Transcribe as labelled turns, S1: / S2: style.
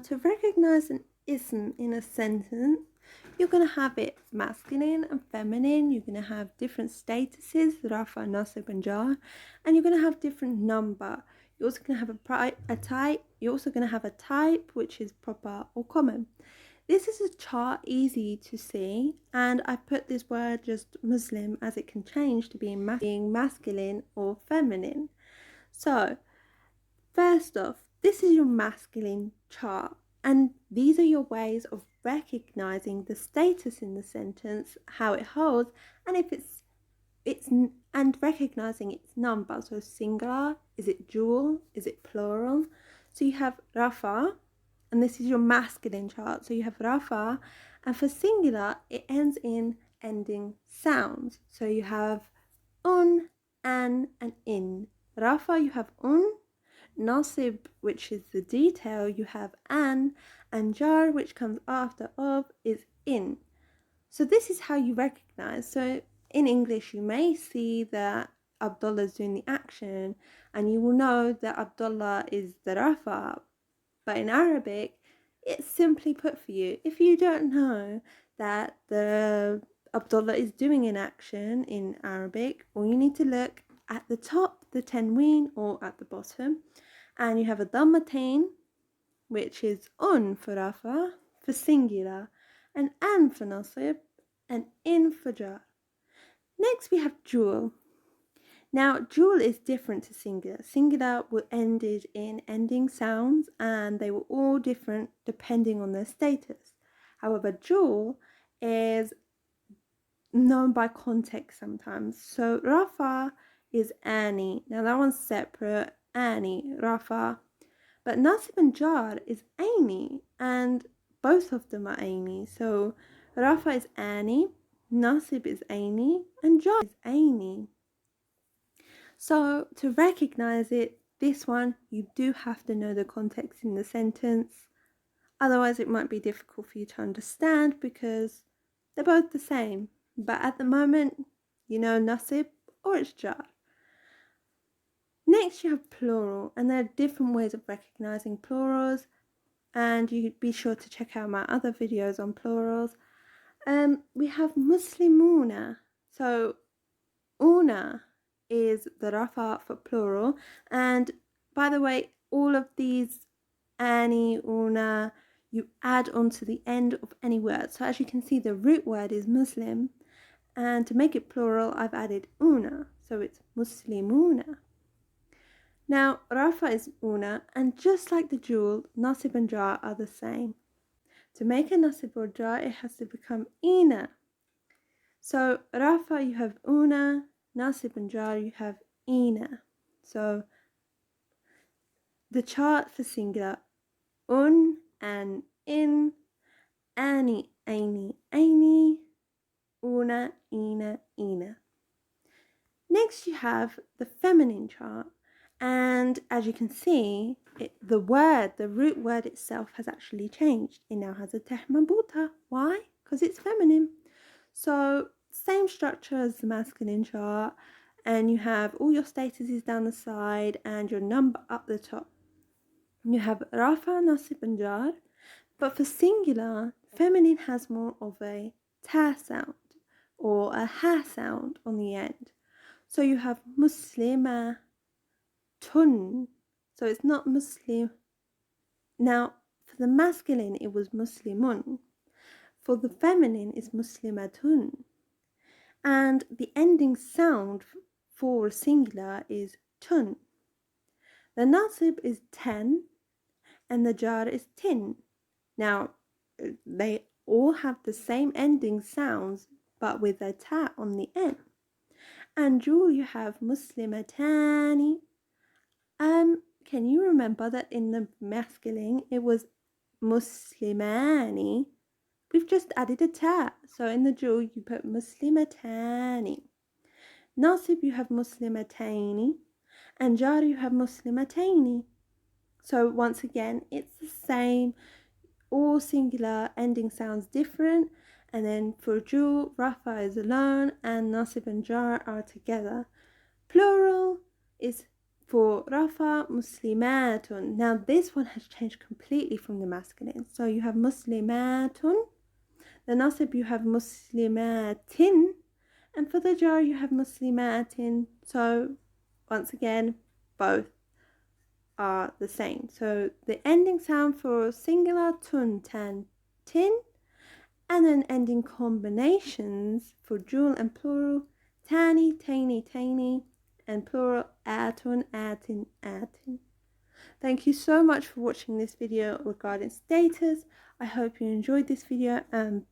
S1: to recognize an ism in a sentence, you're going to have it masculine and feminine. You're going to have different statuses, rafa, nasib, and jar, and you're going to have different number. You're also going to have a type. You're also going to have a type which is proper or common. This is a chart easy to see, and I put this word just Muslim as it can change to being masculine or feminine. So first off, this is your masculine chart, and these are your ways of recognizing the status in the sentence, how it holds, and if it's and recognizing its number. So singular, is it dual, is it plural? So you have rafa, and this is your masculine chart. So you have rafa, and for singular it ends in ending sounds. So you have an, and in. Rafa you have nasib, which is the detail, you have an, and jar, which comes after of, is in. So this is how you recognize. So in English you may see that Abdullah is doing the action, and you will know that Abdullah is the rafa, but in Arabic it's simply put for you. If you don't know that the Abdullah is doing an action in Arabic, all you need to look at the top, the tanween, or at the bottom, and you have a dhammatain, which is for rafa, for singular, and an for nasib, and in for jar. Next we have dual. Now dual is different to singular. Singular will ended in ending sounds, and they were all different depending on their status. However, dual is known by context sometimes. So rafa is ani. Now that one's separate, ani, rafa. But nasib and jar is aini, and both of them are aini. So rafa is ani, nasib is aini, and jar is aini. So to recognize it, this one, you do have to know the context in the sentence. Otherwise it might be difficult for you to understand because they're both the same. But at the moment, you know nasib or it's jar. Next you have plural, and there are different ways of recognizing plurals, and you be sure to check out my other videos on plurals. We have muslimuna. So una is the rafa for plural, and by the way, all of these ani, una, you add onto the end of any word. So as you can see, the root word is muslim, and to make it plural I've added una, so it's muslimuna. Now rafa is una, and just like the dual, nasib and jar are the same. To make a nasib or jar, it has to become ina. So rafa you have una, nasib and jar you have ina. So the chart for singular, and in, ani, aini, aini, una, ina, ina. Next you have the feminine chart, and as you can see, the root word itself has actually changed. It now has a teh marbuta. Why? Because it's feminine. So same structure as the masculine chart, and you have all your statuses down the side and your number up the top. You have rafa, nasib and jar, but for singular, feminine has more of a ta sound or a ha sound on the end. So you have muslima tun, so it's not muslim. Now for the masculine it was muslimun, for the feminine is muslimatun, and the ending sound for singular is tun. The nasib is ten and the jar is tin. Now they all have the same ending sounds but with a ta on the end. And dual you have muslimatani. Can you remember that in the masculine it was muslimani? We've just added a ta. So in the dual you put muslimatani. Nasib you have muslimataini, and jar you have muslimataini. So once again it's the same. All singular ending sounds different, and then for dual, rafa is alone and nasib and jar are together. Plural is For Rafa, Muslimatun. Now this one has changed completely from the masculine. So you have Muslimatun. The nasib you have Muslimatin. And for the jar you have Muslimatin. So once again, both are the same. So the ending sound for singular tun, tan, tin, and then ending combinations for dual and plural, tani, tani, tani, and plural, atun, atin, atin. Thank you so much for watching this video regarding status. I hope you enjoyed this video, and